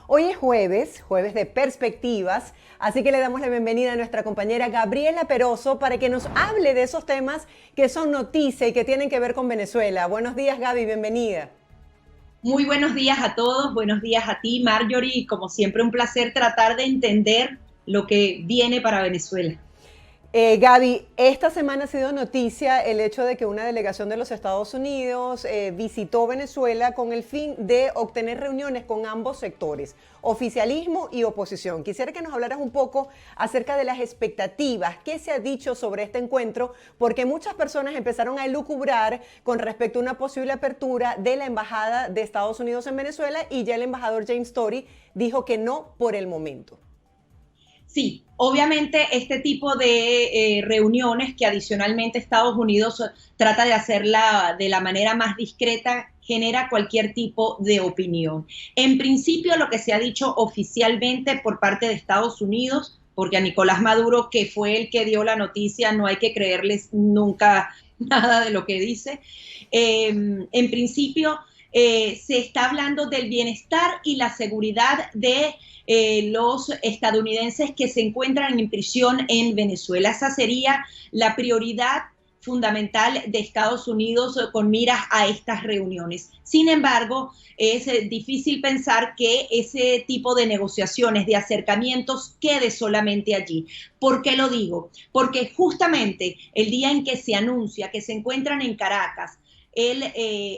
Hoy es jueves, jueves de perspectivas, así que le damos la bienvenida a nuestra compañera Gabriela Peroso para que nos hable de esos temas que son noticia y que tienen que ver con Venezuela. Buenos días, Gaby, bienvenida. Muy buenos días a todos, buenos días a ti, Marjorie, y como siempre un placer tratar de entender lo que viene para Venezuela. Gaby, esta semana ha sido noticia el hecho de que una delegación de los Estados Unidos visitó Venezuela con el fin de obtener reuniones con ambos sectores, oficialismo y oposición. Quisiera que nos hablaras un poco acerca de las expectativas, qué se ha dicho sobre este encuentro, porque muchas personas empezaron a elucubrar con respecto a una posible apertura de la Embajada de Estados Unidos en Venezuela y ya el embajador James Story dijo que no por el momento. Sí, obviamente este tipo de reuniones que adicionalmente Estados Unidos trata de hacerla de la manera más discreta genera cualquier tipo de opinión. En principio, lo que se ha dicho oficialmente por parte de Estados Unidos, porque a Nicolás Maduro, que fue el que dio la noticia, no hay que creerles nunca nada de lo que dice. En principio, se está hablando del bienestar y la seguridad de los estadounidenses que se encuentran en prisión en Venezuela. Esa sería la prioridad fundamental de Estados Unidos con miras a estas reuniones. Sin embargo, es difícil pensar que ese tipo de negociaciones, de acercamientos, quede solamente allí. ¿Por qué lo digo? Porque justamente el día en que se anuncia que se encuentran en Caracas el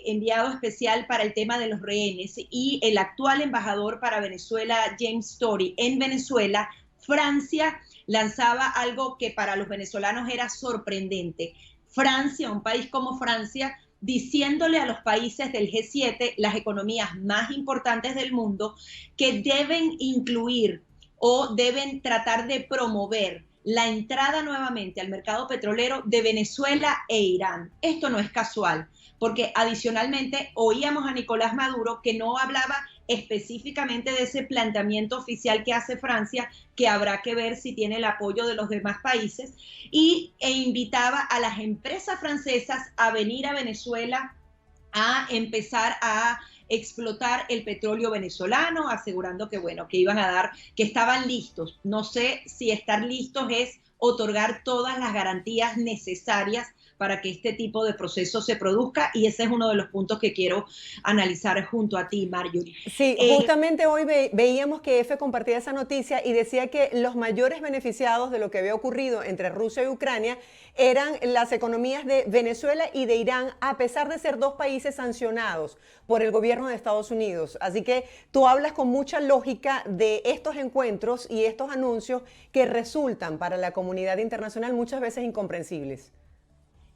enviado especial para el tema de los rehenes y el actual embajador para Venezuela, James Story, en Venezuela, Francia lanzaba algo que para los venezolanos era sorprendente. Francia, un país como Francia, diciéndole a los países del G7, las economías más importantes del mundo, que deben incluir o deben tratar de promover la entrada nuevamente al mercado petrolero de Venezuela e Irán. Esto no es casual, porque adicionalmente oíamos a Nicolás Maduro que no hablaba específicamente de ese planteamiento oficial que hace Francia, que habrá que ver si tiene el apoyo de los demás países, e invitaba a las empresas francesas a venir a Venezuela a empezar a explotar el petróleo venezolano, asegurando que, bueno, que iban a dar, que estaban listos. No sé si estar listos es otorgar todas las garantías necesarias para que este tipo de proceso se produzca, y ese es uno de los puntos que quiero analizar junto a ti, Marjorie. Sí, justamente hoy veíamos que EFE compartía esa noticia y decía que los mayores beneficiados de lo que había ocurrido entre Rusia y Ucrania eran las economías de Venezuela y de Irán, a pesar de ser dos países sancionados por el gobierno de Estados Unidos. Así que tú hablas con mucha lógica de estos encuentros y estos anuncios que resultan para la comunidad internacional muchas veces incomprensibles.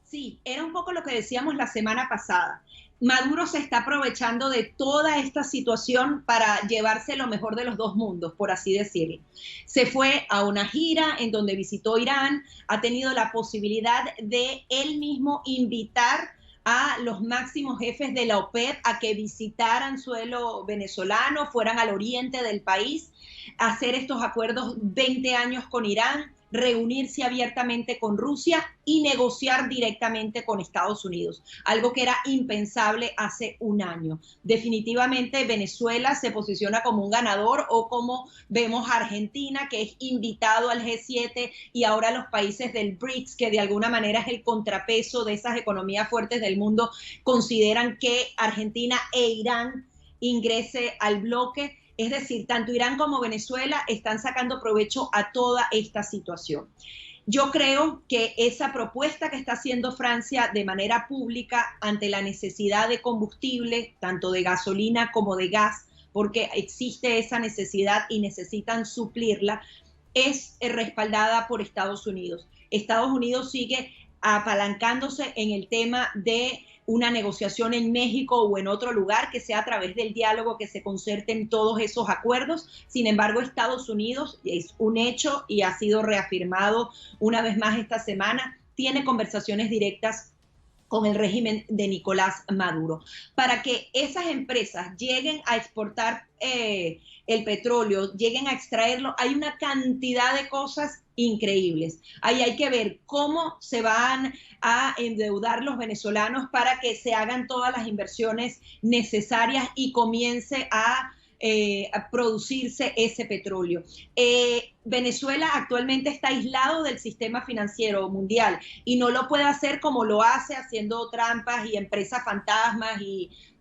Sí, era un poco lo que decíamos la semana pasada. Maduro se está aprovechando de toda esta situación para llevarse lo mejor de los dos mundos, por así decirlo. Se fue a una gira en donde visitó Irán, ha tenido la posibilidad de él mismo invitar a los máximos jefes de la OPEP a que visitaran suelo venezolano, fueran al oriente del país, hacer estos acuerdos 20 años con Irán, reunirse abiertamente con Rusia y negociar directamente con Estados Unidos, algo que era impensable hace un año. Definitivamente Venezuela se posiciona como un ganador, o como vemos a Argentina, que es invitado al G7, y ahora los países del BRICS, que de alguna manera es el contrapeso de esas economías fuertes del mundo, consideran que Argentina e Irán ingrese al bloque. Es decir, tanto Irán como Venezuela están sacando provecho a toda esta situación. Yo creo que esa propuesta que está haciendo Francia de manera pública ante la necesidad de combustible, tanto de gasolina como de gas, porque existe esa necesidad y necesitan suplirla, es respaldada por Estados Unidos. Estados Unidos sigue apalancándose en el tema de una negociación en México o en otro lugar, que sea a través del diálogo que se concerten todos esos acuerdos. Sin embargo, Estados Unidos, es un hecho y ha sido reafirmado una vez más esta semana, tiene conversaciones directas con el régimen de Nicolás Maduro. Para que esas empresas lleguen a exportar el petróleo, lleguen a extraerlo, hay una cantidad de cosas increíbles. Ahí hay que ver cómo se van a endeudar los venezolanos para que se hagan todas las inversiones necesarias y comience a a producirse ese petróleo. Venezuela actualmente está aislado del sistema financiero mundial y no lo puede hacer como lo hace, haciendo trampas y empresas fantasmas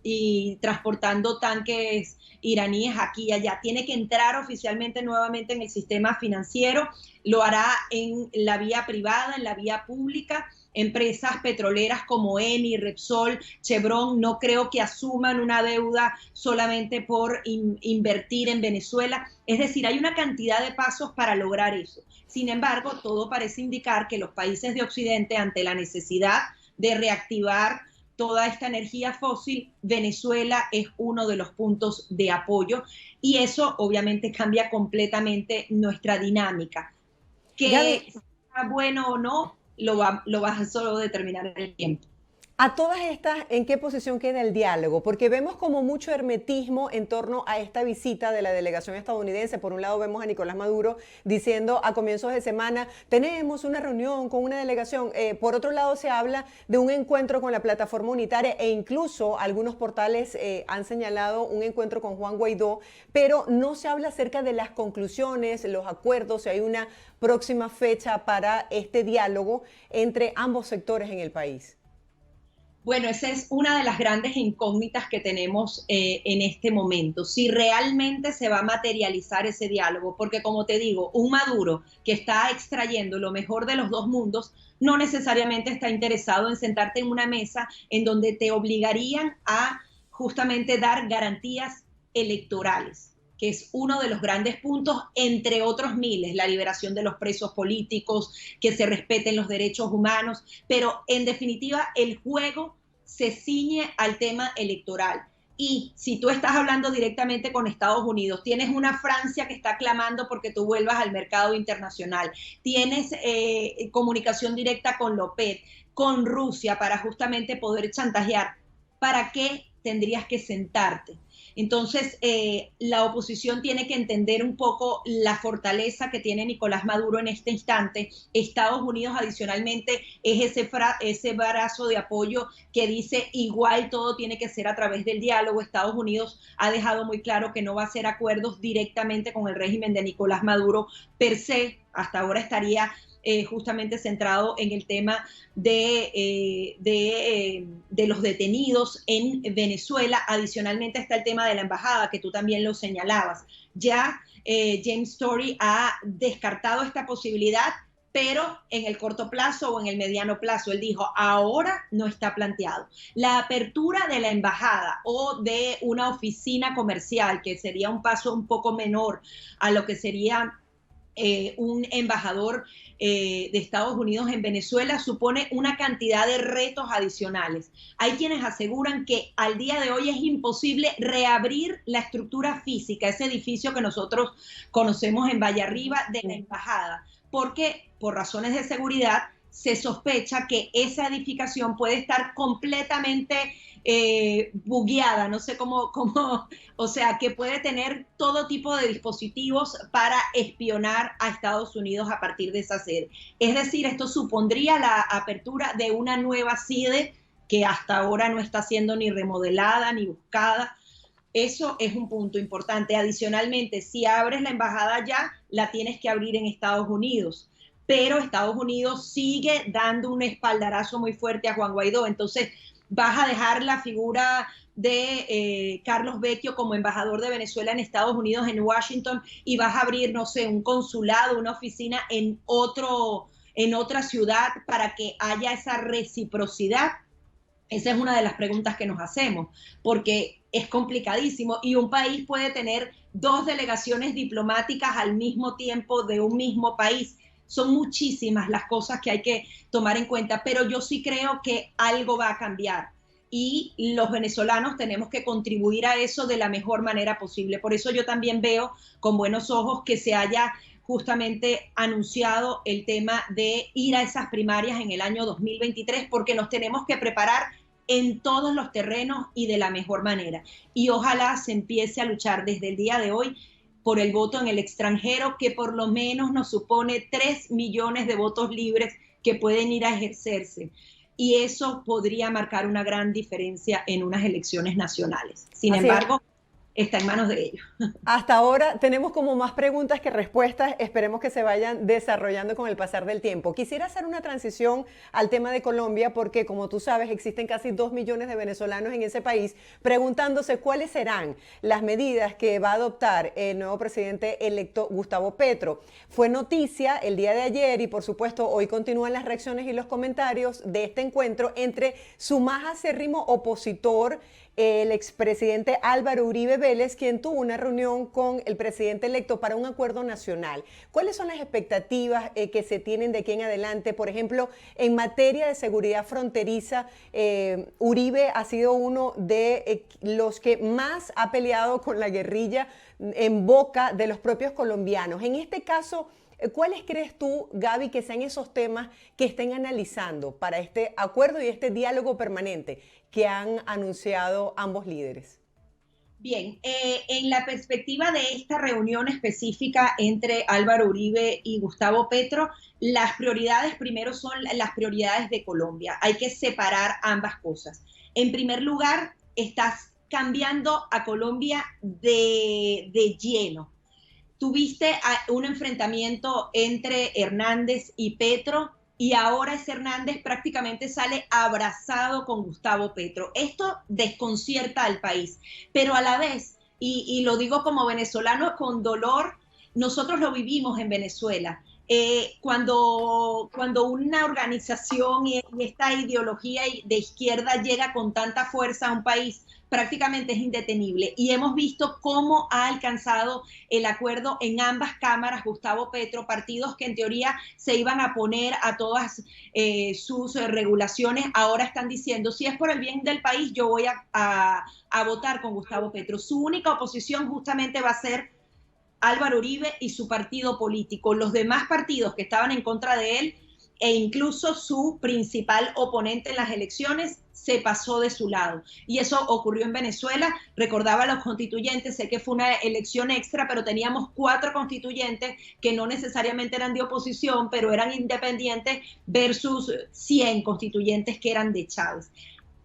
y transportando tanques iraníes aquí y allá. Tiene que entrar oficialmente nuevamente en el sistema financiero, lo hará en la vía privada, en la vía pública. Empresas petroleras como Eni, Repsol, Chevron, no creo que asuman una deuda solamente por invertir en Venezuela. Es decir, hay una cantidad de pasos para lograr eso. Sin embargo, todo parece indicar que los países de Occidente, ante la necesidad de reactivar toda esta energía fósil, Venezuela es uno de los puntos de apoyo y eso obviamente cambia completamente nuestra dinámica. Que sea bueno o no, lo vas a solo determinar en el tiempo. A todas estas, ¿en qué posición queda el diálogo? Porque vemos como mucho hermetismo en torno a esta visita de la delegación estadounidense. Por un lado vemos a Nicolás Maduro diciendo a comienzos de semana, tenemos una reunión con una delegación. Por otro lado se habla de un encuentro con la plataforma unitaria e incluso algunos portales han señalado un encuentro con Juan Guaidó, pero no se habla acerca de las conclusiones, los acuerdos, si hay una próxima fecha para este diálogo entre ambos sectores en el país. Bueno, esa es una de las grandes incógnitas que tenemos en este momento, si realmente se va a materializar ese diálogo, porque como te digo, un Maduro que está extrayendo lo mejor de los dos mundos, no necesariamente está interesado en sentarte en una mesa en donde te obligarían a justamente dar garantías electorales, que es uno de los grandes puntos, entre otros miles, la liberación de los presos políticos, que se respeten los derechos humanos, pero en definitiva el juego se ciñe al tema electoral. Y si tú estás hablando directamente con Estados Unidos, tienes una Francia que está clamando porque tú vuelvas al mercado internacional, tienes comunicación directa con López, con Rusia para justamente poder chantajear, ¿para qué tendrías que sentarte? Entonces, la oposición tiene que entender un poco la fortaleza que tiene Nicolás Maduro en este instante. Estados Unidos, adicionalmente, es ese brazo de apoyo que dice igual todo tiene que ser a través del diálogo. Estados Unidos ha dejado muy claro que no va a hacer acuerdos directamente con el régimen de Nicolás Maduro per se. Hasta ahora estaría justamente centrado en el tema de los detenidos en Venezuela. Adicionalmente está el tema de la embajada, que tú también lo señalabas. Ya James Story ha descartado esta posibilidad, pero en el corto plazo o en el mediano plazo, él dijo, ahora no está planteado. La apertura de la embajada o de una oficina comercial, que sería un paso un poco menor a lo que sería un embajador de Estados Unidos en Venezuela, supone una cantidad de retos adicionales. Hay quienes aseguran que al día de hoy es imposible reabrir la estructura física, ese edificio que nosotros conocemos en Valle Arriba de la embajada, porque por razones de seguridad se sospecha que esa edificación puede estar completamente bugueada, no sé cómo, o sea, que puede tener todo tipo de dispositivos para espionar a Estados Unidos a partir de esa sede. Es decir, esto supondría la apertura de una nueva sede que hasta ahora no está siendo ni remodelada ni buscada. Eso es un punto importante. Adicionalmente, si abres la embajada ya, la tienes que abrir en Estados Unidos. Pero Estados Unidos sigue dando un espaldarazo muy fuerte a Juan Guaidó. Entonces, vas a dejar la figura de Carlos Vecchio como embajador de Venezuela en Estados Unidos, en Washington, y vas a abrir, no sé, un consulado, una oficina en otra ciudad para que haya esa reciprocidad. Esa es una de las preguntas que nos hacemos, porque es complicadísimo y un país puede tener dos delegaciones diplomáticas al mismo tiempo de un mismo país. Son muchísimas las cosas que hay que tomar en cuenta, pero yo sí creo que algo va a cambiar y los venezolanos tenemos que contribuir a eso de la mejor manera posible. Por eso yo también veo con buenos ojos que se haya justamente anunciado el tema de ir a esas primarias en el año 2023, porque nos tenemos que preparar en todos los terrenos y de la mejor manera. Y ojalá se empiece a luchar desde el día de hoy por el voto en el extranjero, que por lo menos nos supone 3 millones de votos libres que pueden ir a ejercerse. Y eso podría marcar una gran diferencia en unas elecciones nacionales. Sin embargo, está en manos de ellos. Hasta ahora tenemos como más preguntas que respuestas, esperemos que se vayan desarrollando con el pasar del tiempo. Quisiera hacer una transición al tema de Colombia porque, como tú sabes, existen casi 2 millones de venezolanos en ese país preguntándose cuáles serán las medidas que va a adoptar el nuevo presidente electo Gustavo Petro. Fue noticia el día de ayer y, por supuesto, hoy continúan las reacciones y los comentarios de este encuentro entre su más acérrimo opositor, el expresidente Álvaro Uribe Vélez, quien tuvo una reunión con el presidente electo para un acuerdo nacional. ¿Cuáles son las expectativas que se tienen de aquí en adelante? Por ejemplo, en materia de seguridad fronteriza, Uribe ha sido uno de los que más ha peleado con la guerrilla en boca de los propios colombianos. En este caso, ¿cuáles crees tú, Gaby, que sean esos temas que estén analizando para este acuerdo y este diálogo permanente que han anunciado ambos líderes? Bien, en la perspectiva de esta reunión específica entre Álvaro Uribe y Gustavo Petro, las prioridades primero son las prioridades de Colombia. Hay que separar ambas cosas. En primer lugar, estás cambiando a Colombia de lleno. Tuviste un enfrentamiento entre Hernández y Petro y ahora ese Hernández prácticamente sale abrazado con Gustavo Petro. Esto desconcierta al país, pero a la vez, y lo digo como venezolano con dolor, nosotros lo vivimos en Venezuela. Cuando una organización y esta ideología de izquierda llega con tanta fuerza a un país, prácticamente es indetenible. Y hemos visto cómo ha alcanzado el acuerdo en ambas cámaras Gustavo Petro, partidos que en teoría se iban a poner a todas sus regulaciones, ahora están diciendo, si es por el bien del país, yo voy a votar con Gustavo Petro. Su única oposición justamente va a ser Álvaro Uribe y su partido político. Los demás partidos que estaban en contra de él e incluso su principal oponente en las elecciones se pasó de su lado. Y eso ocurrió en Venezuela. Recordaba a los constituyentes, sé que fue una elección extra, pero teníamos 4 constituyentes que no necesariamente eran de oposición, pero eran independientes versus 100 constituyentes que eran de Chávez.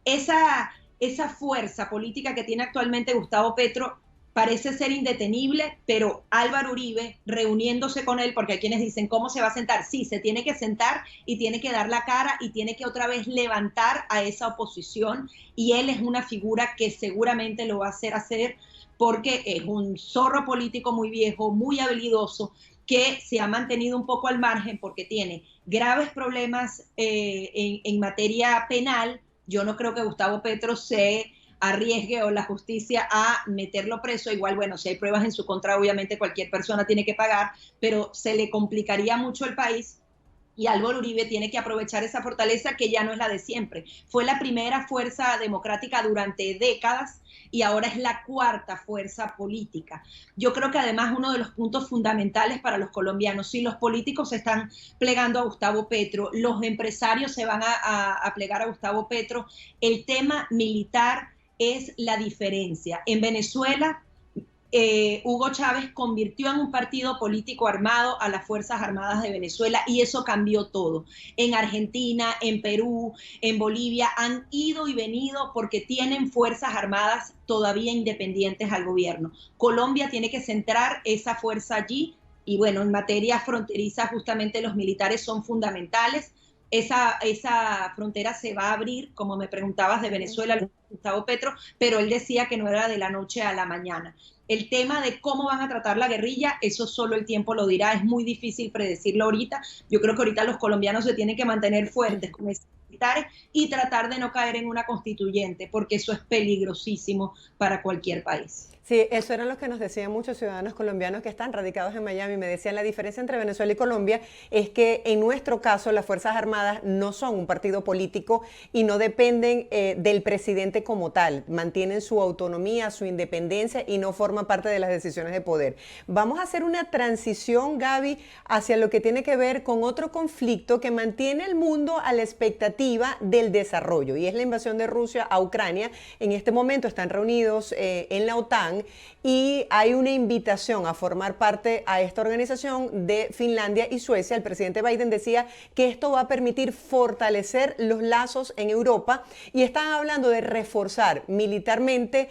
Esa fuerza política que tiene actualmente Gustavo Petro parece ser indetenible, pero Álvaro Uribe reuniéndose con él, porque hay quienes dicen, ¿cómo se va a sentar? Sí, se tiene que sentar y tiene que dar la cara y tiene que otra vez levantar a esa oposición, y él es una figura que seguramente lo va a hacer porque es un zorro político muy viejo, muy habilidoso, que se ha mantenido un poco al margen porque tiene graves problemas en materia penal. Yo no creo que Gustavo Petro se arriesgue o la justicia a meterlo preso. Igual, bueno, si hay pruebas en su contra, obviamente cualquier persona tiene que pagar, pero se le complicaría mucho el país. Y Álvaro Uribe tiene que aprovechar esa fortaleza que ya no es la de siempre. Fue la primera fuerza democrática durante décadas y ahora es la 4ª fuerza política. Yo creo que además uno de los puntos fundamentales para los colombianos, si los políticos se están plegando a Gustavo Petro, los empresarios se van a plegar a Gustavo Petro, el tema militar es la diferencia. En Venezuela, Hugo Chávez convirtió en un partido político armado a las Fuerzas Armadas de Venezuela y eso cambió todo. En Argentina, en Perú, en Bolivia han ido y venido porque tienen Fuerzas Armadas todavía independientes al gobierno. Colombia tiene que centrar esa fuerza allí y bueno, en materia fronteriza justamente los militares son fundamentales. Esa frontera se va a abrir, como me preguntabas, de Venezuela, Gustavo Petro, pero él decía que no era de la noche a la mañana. El tema de cómo van a tratar la guerrilla, eso solo el tiempo lo dirá, es muy difícil predecirlo ahorita. Yo creo que ahorita los colombianos se tienen que mantener fuertes con esos militares y tratar de no caer en una constituyente, porque eso es peligrosísimo para cualquier país. Sí, eso eran lo que nos decían muchos ciudadanos colombianos que están radicados en Miami. Me decían la diferencia entre Venezuela y Colombia es que en nuestro caso las Fuerzas Armadas no son un partido político y no dependen del presidente como tal. Mantienen su autonomía, su independencia y no forman parte de las decisiones de poder. Vamos a hacer una transición, Gaby, hacia lo que tiene que ver con otro conflicto que mantiene al mundo a la expectativa del desarrollo y es la invasión de Rusia a Ucrania. En este momento están reunidos en la OTAN OTAN y hay una invitación a formar parte a esta organización de Finlandia y Suecia. El presidente Biden decía que esto va a permitir fortalecer los lazos en Europa y están hablando de reforzar militarmente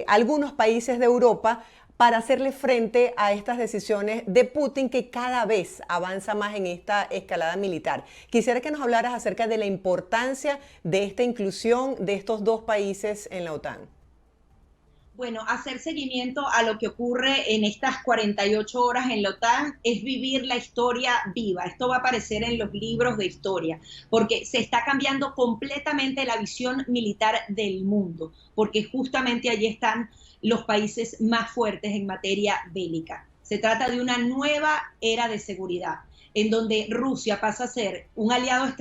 algunos países de Europa para hacerle frente a estas decisiones de Putin que cada vez avanza más en esta escalada militar. Quisiera que nos hablaras acerca de la importancia de esta inclusión de estos dos países en la OTAN. Bueno, hacer seguimiento a lo que ocurre en estas 48 horas en la OTAN es vivir la historia viva. Esto va a aparecer en los libros de historia, porque se está cambiando completamente la visión militar del mundo, porque justamente allí están los países más fuertes en materia bélica. Se trata de una nueva era de seguridad, en donde Rusia pasa a ser un aliado,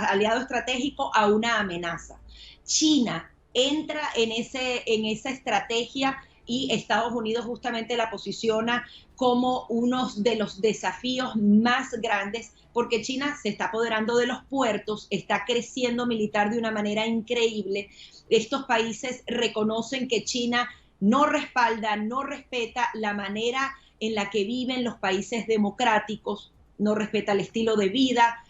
aliado estratégico a una amenaza. China entra en esa estrategia y Estados Unidos justamente la posiciona como uno de los desafíos más grandes, porque China se está apoderando de los puertos, está creciendo militar de una manera increíble. Estos países reconocen que China no respalda, no respeta la manera en la que viven los países democráticos, no respeta el estilo de vida,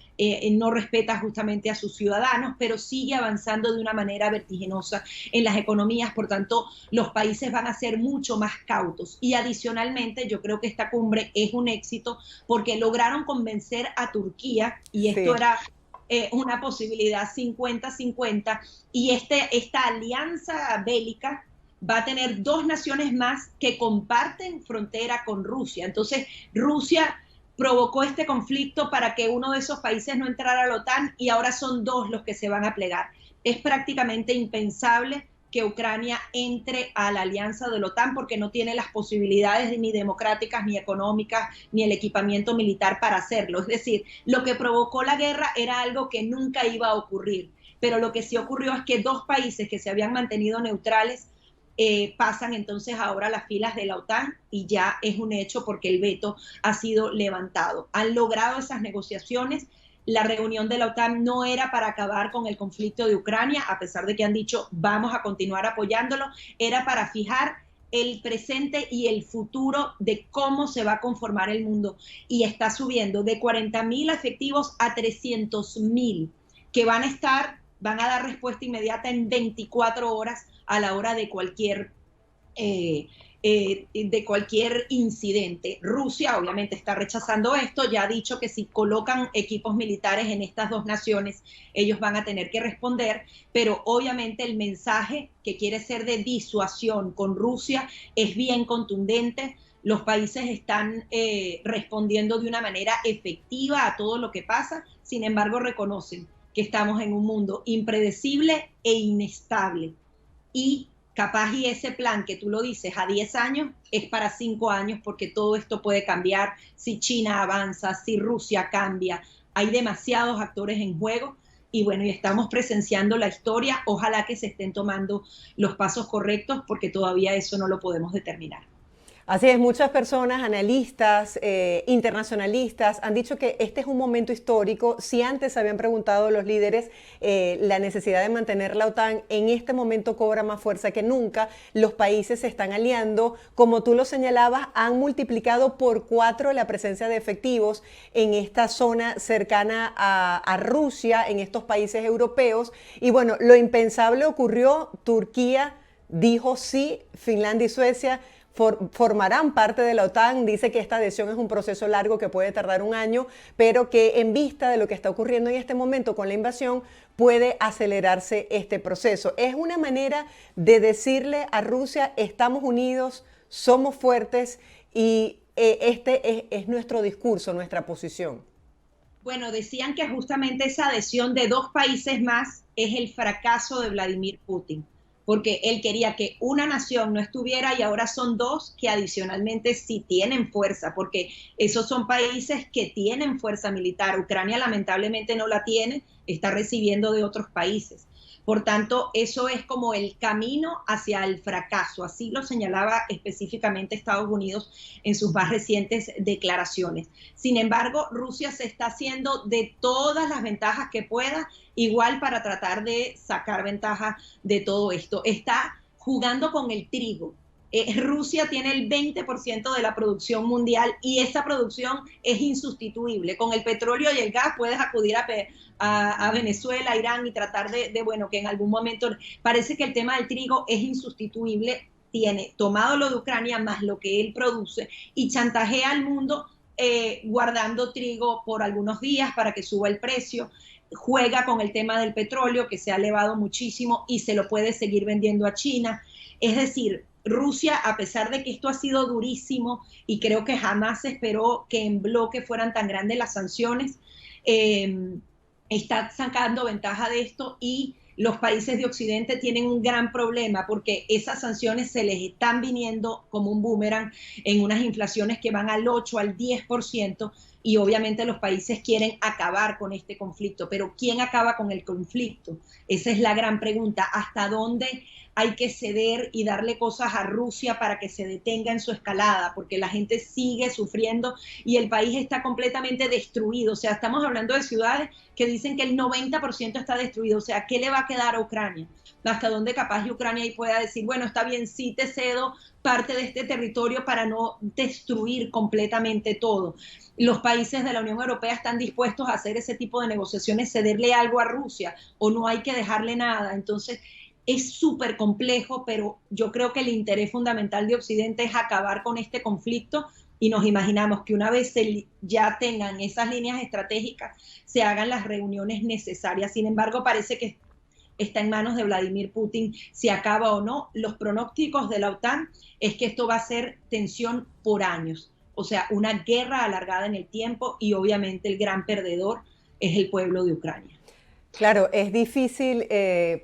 no respeta justamente a sus ciudadanos, pero sigue avanzando de una manera vertiginosa en las economías. Por tanto, los países van a ser mucho más cautos. Y adicionalmente, yo creo que esta cumbre es un éxito porque lograron convencer a Turquía, y esto era una posibilidad 50-50, y esta alianza bélica va a tener dos naciones más que comparten frontera con Rusia. Entonces, Rusia provocó este conflicto para que uno de esos países no entrara a la OTAN y ahora son dos los que se van a plegar. Es prácticamente impensable que Ucrania entre a la alianza de la OTAN porque no tiene las posibilidades ni democráticas, ni económicas, ni el equipamiento militar para hacerlo. Es decir, lo que provocó la guerra era algo que nunca iba a ocurrir, pero lo que sí ocurrió es que dos países que se habían mantenido neutrales pasan entonces ahora a las filas de la OTAN y ya es un hecho porque el veto ha sido levantado. Han logrado esas negociaciones. La reunión de la OTAN no era para acabar con el conflicto de Ucrania, a pesar de que han dicho vamos a continuar apoyándolo, era para fijar el presente y el futuro de cómo se va a conformar el mundo. Y está subiendo de 40.000 efectivos a 300.000 que van a dar respuesta inmediata en 24 horas a la hora de cualquier incidente. Rusia obviamente está rechazando esto, ya ha dicho que si colocan equipos militares en estas dos naciones, ellos van a tener que responder, pero obviamente el mensaje que quiere ser de disuasión con Rusia es bien contundente. Los países están respondiendo de una manera efectiva a todo lo que pasa, sin embargo reconocen que estamos en un mundo impredecible e inestable. Y capaz y ese plan que tú lo dices a 10 años es para 5 años porque todo esto puede cambiar si China avanza, si Rusia cambia. Hay demasiados actores en juego y bueno, y estamos presenciando la historia. Ojalá que se estén tomando los pasos correctos porque todavía eso no lo podemos determinar. Así es, muchas personas, analistas, internacionalistas, han dicho que este es un momento histórico. Si antes habían preguntado los líderes la necesidad de mantener la OTAN, en este momento cobra más fuerza que nunca. Los países se están aliando. Como tú lo señalabas, han multiplicado por 4 la presencia de efectivos en esta zona cercana a Rusia, en estos países europeos. Y bueno, lo impensable ocurrió. Turquía dijo sí, Finlandia y Suecia formarán parte de la OTAN. Dice que esta adhesión es un proceso largo que puede tardar un año, pero que en vista de lo que está ocurriendo en este momento con la invasión, puede acelerarse este proceso. Es una manera de decirle a Rusia, estamos unidos, somos fuertes y este es nuestro discurso, nuestra posición. Bueno, decían que justamente esa adhesión de dos países más es el fracaso de Vladimir Putin, porque él quería que una nación no estuviera y ahora son dos que adicionalmente sí tienen fuerza, porque esos son países que tienen fuerza militar. Ucrania lamentablemente no la tiene, está recibiendo de otros países. Por tanto, eso es como el camino hacia el fracaso. Así lo señalaba específicamente Estados Unidos en sus más recientes declaraciones. Sin embargo, Rusia se está haciendo de todas las ventajas que pueda, igual para tratar de sacar ventaja de todo esto. Está jugando con el trigo. Rusia tiene el 20% de la producción mundial y esa producción es insustituible. Con el petróleo y el gas puedes acudir a Venezuela, a Irán y tratar bueno, que en algún momento parece que el tema del trigo es insustituible. Tiene tomado lo de Ucrania más lo que él produce y chantajea al mundo guardando trigo por algunos días para que suba el precio, juega con el tema del petróleo que se ha elevado muchísimo y se lo puede seguir vendiendo a China. Es decir, Rusia, a pesar de que esto ha sido durísimo y creo que jamás se esperó que en bloque fueran tan grandes las sanciones, está sacando ventaja de esto y los países de Occidente tienen un gran problema porque esas sanciones se les están viniendo como un boomerang en unas inflaciones que van al 8, al 10%, y obviamente los países quieren acabar con este conflicto. Pero ¿quién acaba con el conflicto? Esa es la gran pregunta. ¿Hasta dónde hay que ceder y darle cosas a Rusia para que se detenga en su escalada? Porque la gente sigue sufriendo y el país está completamente destruido. O sea, estamos hablando de ciudades que dicen que el 90% está destruido. O sea, ¿qué le va a quedar a Ucrania? Hasta dónde capaz Ucrania ahí pueda decir, bueno, está bien, sí te cedo parte de este territorio para no destruir completamente todo. Los países de la Unión Europea están dispuestos a hacer ese tipo de negociaciones, cederle algo a Rusia o no hay que dejarle nada. Entonces, es súper complejo, pero yo creo que el interés fundamental de Occidente es acabar con este conflicto y nos imaginamos que una vez ya tengan esas líneas estratégicas, se hagan las reuniones necesarias. Sin embargo, parece que está en manos de Vladimir Putin si acaba o no. Los pronósticos de la OTAN es que esto va a ser tensión por años, o sea, una guerra alargada en el tiempo y obviamente el gran perdedor es el pueblo de Ucrania. Claro, es difícil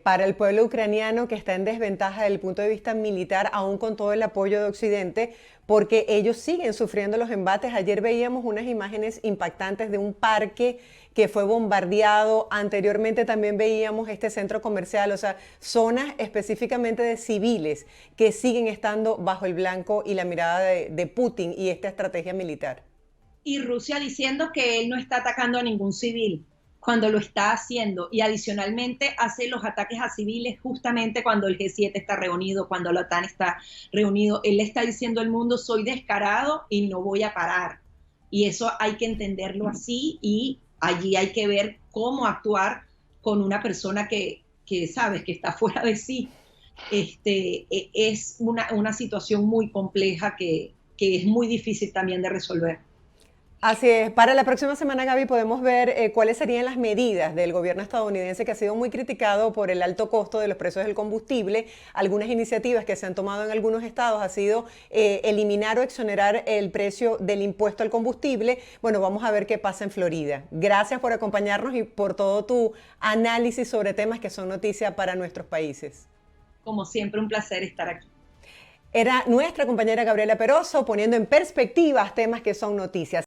para el pueblo ucraniano que está en desventaja desde el punto de vista militar, aún con todo el apoyo de Occidente, porque ellos siguen sufriendo los embates. Ayer veíamos unas imágenes impactantes de un parque que fue bombardeado. Anteriormente también veíamos este centro comercial, o sea, zonas específicamente de civiles que siguen estando bajo el blanco y la mirada de Putin y esta estrategia militar. Y Rusia diciendo que él no está atacando a ningún civil cuando lo está haciendo, y adicionalmente hace los ataques a civiles justamente cuando el G7 está reunido, cuando la OTAN está reunido. Él le está diciendo al mundo, soy descarado y no voy a parar. Y eso hay que entenderlo así y allí hay que ver cómo actuar con una persona que sabes que está fuera de sí. Es una situación muy compleja que es muy difícil también de resolver. Así es. Para la próxima semana, Gaby, podemos ver cuáles serían las medidas del gobierno estadounidense, que ha sido muy criticado por el alto costo de los precios del combustible. Algunas iniciativas que se han tomado en algunos estados ha sido eliminar o exonerar el precio del impuesto al combustible. Bueno, vamos a ver qué pasa en Florida. Gracias por acompañarnos y por todo tu análisis sobre temas que son noticia para nuestros países. Como siempre, un placer estar aquí. Era nuestra compañera Gabriela Peroso poniendo en perspectiva temas que son noticias.